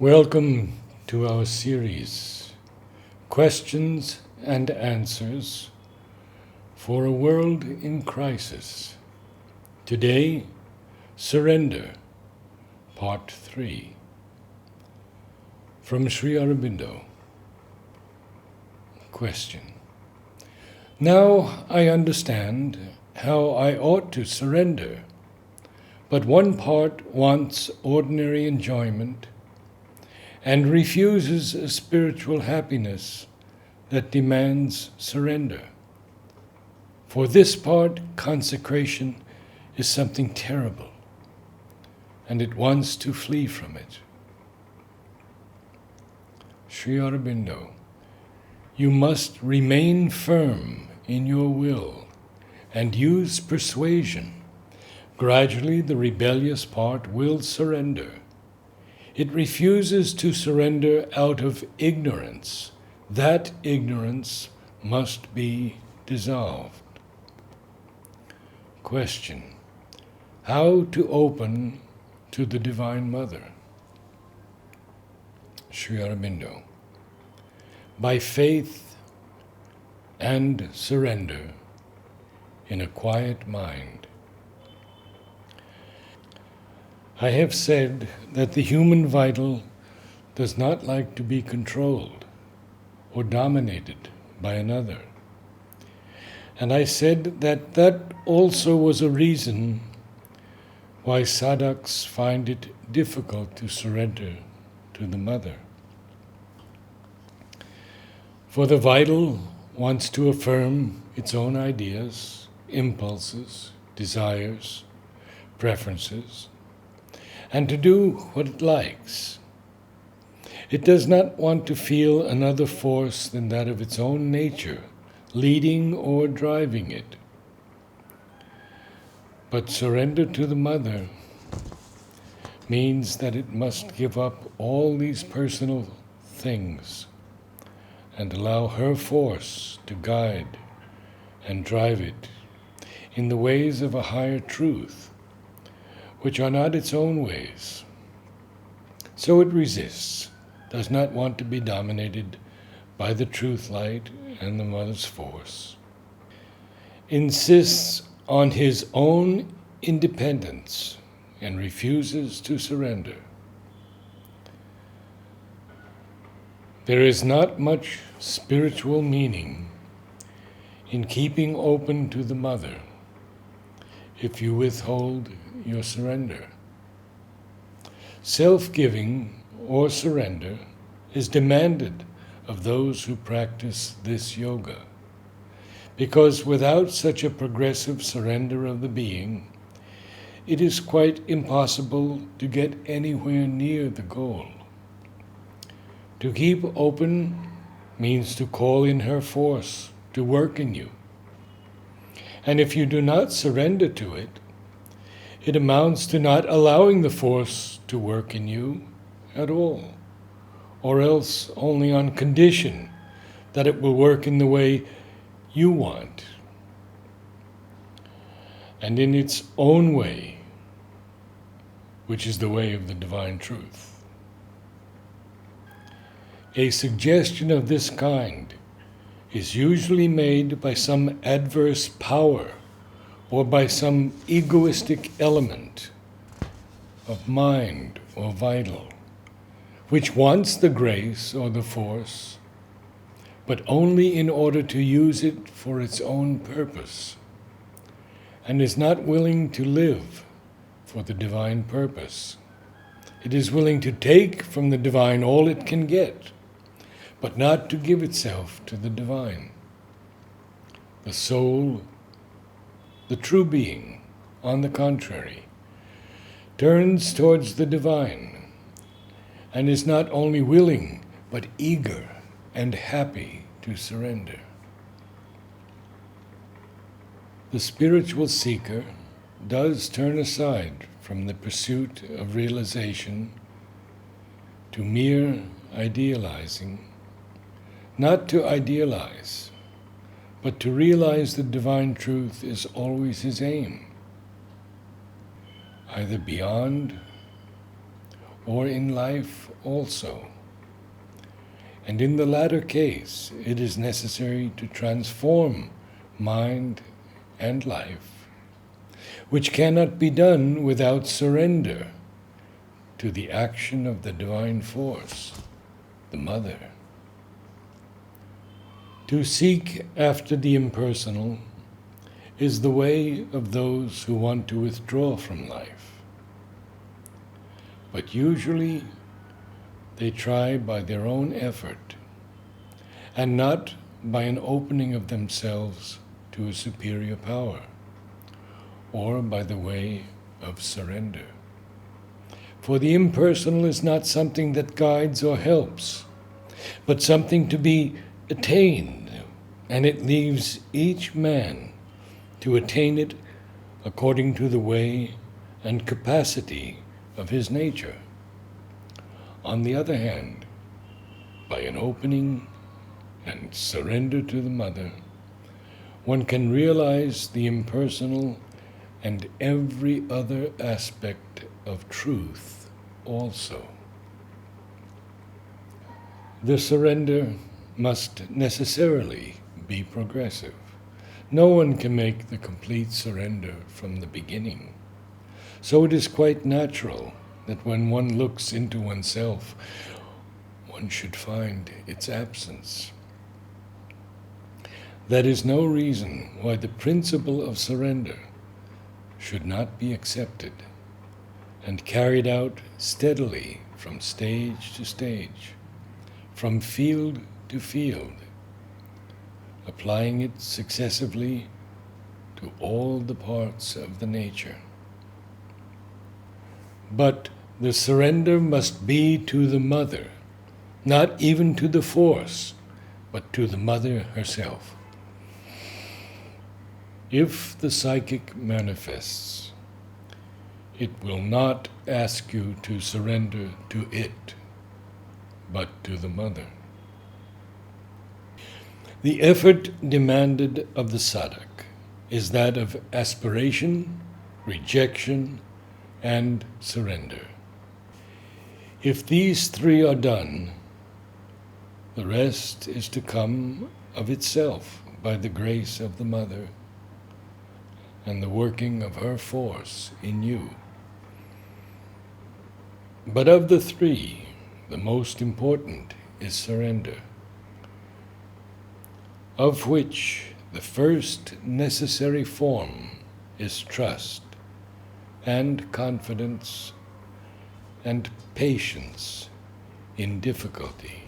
Welcome to our series, Questions and Answers for a World in Crisis. Today, Surrender, Part 3. From Sri Aurobindo. Question. Now I understand how I ought to surrender, but one part wants ordinary enjoyment and refuses a spiritual happiness that demands surrender. For this part, consecration is something terrible, and it wants to flee from it. Sri Aurobindo, you must remain firm in your will and use persuasion. Gradually, the rebellious part will surrender. It refuses to surrender out of ignorance. That ignorance must be dissolved. Question. How to open to the Divine Mother? Sri Aurobindo. By faith and surrender in a quiet mind. I have said that the human vital does not like to be controlled or dominated by another. And I said that that also was a reason why sadhaks find it difficult to surrender to the Mother. For the vital wants to affirm its own ideas, impulses, desires, preferences, and to do what it likes. It does not want to feel another force than that of its own nature, leading or driving it. But surrender to the Mother means that it must give up all these personal things and allow her force to guide and drive it in the ways of a higher truth, which are not its own ways. So it resists, does not want to be dominated by the truth light and the Mother's force, insists on his own independence and refuses to surrender. There is not much spiritual meaning in keeping open to the Mother if you withhold your surrender. Self-giving or surrender is demanded of those who practice this yoga, because without such a progressive surrender of the being, it is quite impossible to get anywhere near the goal. To keep open means to call in her force to work in you. And if you do not surrender to it, it amounts to not allowing the force to work in you at all, or else only on condition that it will work in the way you want, and in its own way, which is the way of the divine truth. A suggestion of this kind is usually made by some adverse power or by some egoistic element of mind or vital, which wants the grace or the force, but only in order to use it for its own purpose, and is not willing to live for the divine purpose. It is willing to take from the divine all it can get, but not to give itself to the divine. The soul, the true being, on the contrary, turns towards the divine and is not only willing but eager and happy to surrender. The spiritual seeker does turn aside from the pursuit of realization to mere idealizing, not to idealize, but to realize the divine truth is always his aim, either beyond or in life also. And in the latter case, it is necessary to transform mind and life, which cannot be done without surrender to the action of the divine force, the Mother. To seek after the impersonal is the way of those who want to withdraw from life. But usually they try by their own effort, and not by an opening of themselves to a superior power, or by the way of surrender. For the impersonal is not something that guides or helps, but something to be attained, and it leaves each man to attain it according to the way and capacity of his nature. On the other hand, by an opening and surrender to the Mother, one can realize the impersonal and every other aspect of truth also. The surrender must necessarily be progressive. No one can make the complete surrender from the beginning. So it is quite natural that when one looks into oneself, one should find its absence. That is no reason why the principle of surrender should not be accepted and carried out steadily from stage to stage, from field to field, applying it successively to all the parts of the nature. But the surrender must be to the Mother, not even to the force, but to the Mother herself. If the psychic manifests, it will not ask you to surrender to it, but to the Mother. The effort demanded of the sadhak is that of aspiration, rejection, and surrender. If these three are done, the rest is to come of itself by the grace of the Mother and the working of her force in you. But of the three, the most important is surrender, of which the first necessary form is trust and confidence and patience in difficulty.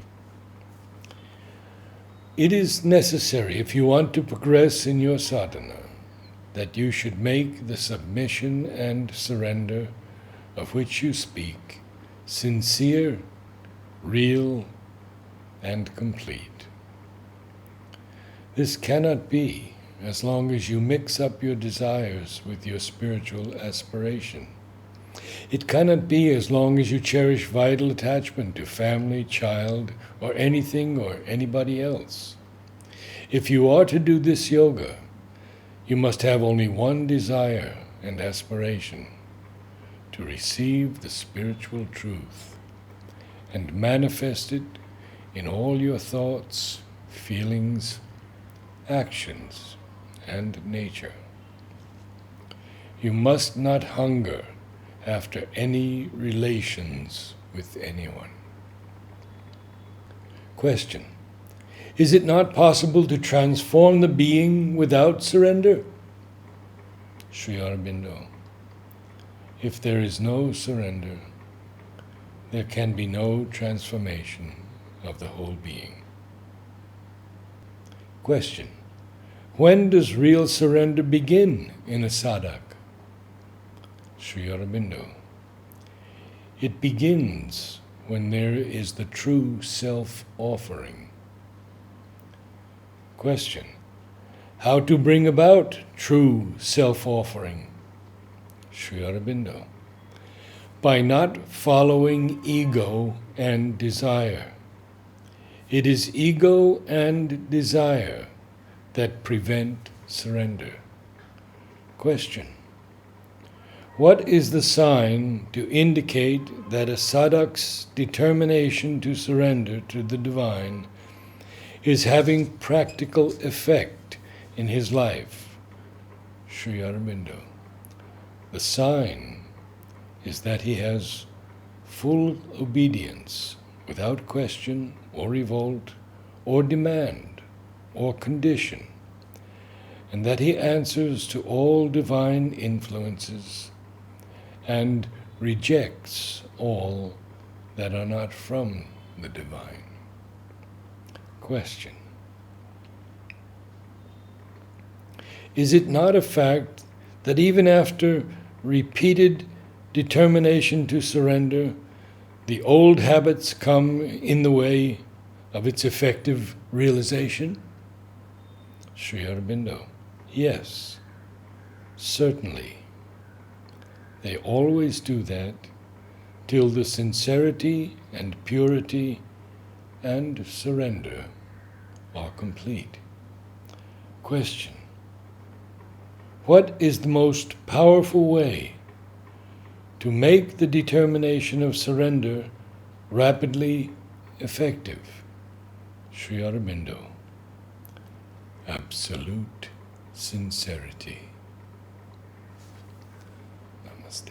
It is necessary, if you want to progress in your sadhana, that you should make the submission and surrender of which you speak sincere, real, and complete. This cannot be as long as you mix up your desires with your spiritual aspiration. It cannot be as long as you cherish vital attachment to family, child, or anything or anybody else. If you are to do this yoga, you must have only one desire and aspiration: to receive the spiritual truth and manifest it in all your thoughts, feelings, actions, and nature. You must not hunger after any relations with anyone. Question: is it not possible to transform the being without surrender? Sri Aurobindo: if there is no surrender, there can be no transformation of the whole being. Question: when does real surrender begin in a sadhak? Sri Aurobindo: it begins when there is the true self-offering. Question: how to bring about true self-offering? Sri Aurobindo: by not following ego and desire. It is ego and desire that prevent surrender. Question: What is the sign to indicate that a sadhak's determination to surrender to the divine is having practical effect in his life? Sri Aurobindo. The sign is that he has full obedience without question or revolt or demand or condition, and that he answers to all divine influences and rejects all that are not from the divine. Question. Is it not a fact that even after repeated determination to surrender, the old habits come in the way of its effective realization? Sri Aurobindo. Yes, certainly. They always do that till the sincerity and purity and surrender are complete. Question. What is the most powerful way to make the determination of surrender rapidly effective? Sri Aurobindo. Absolute sincerity. Namaste.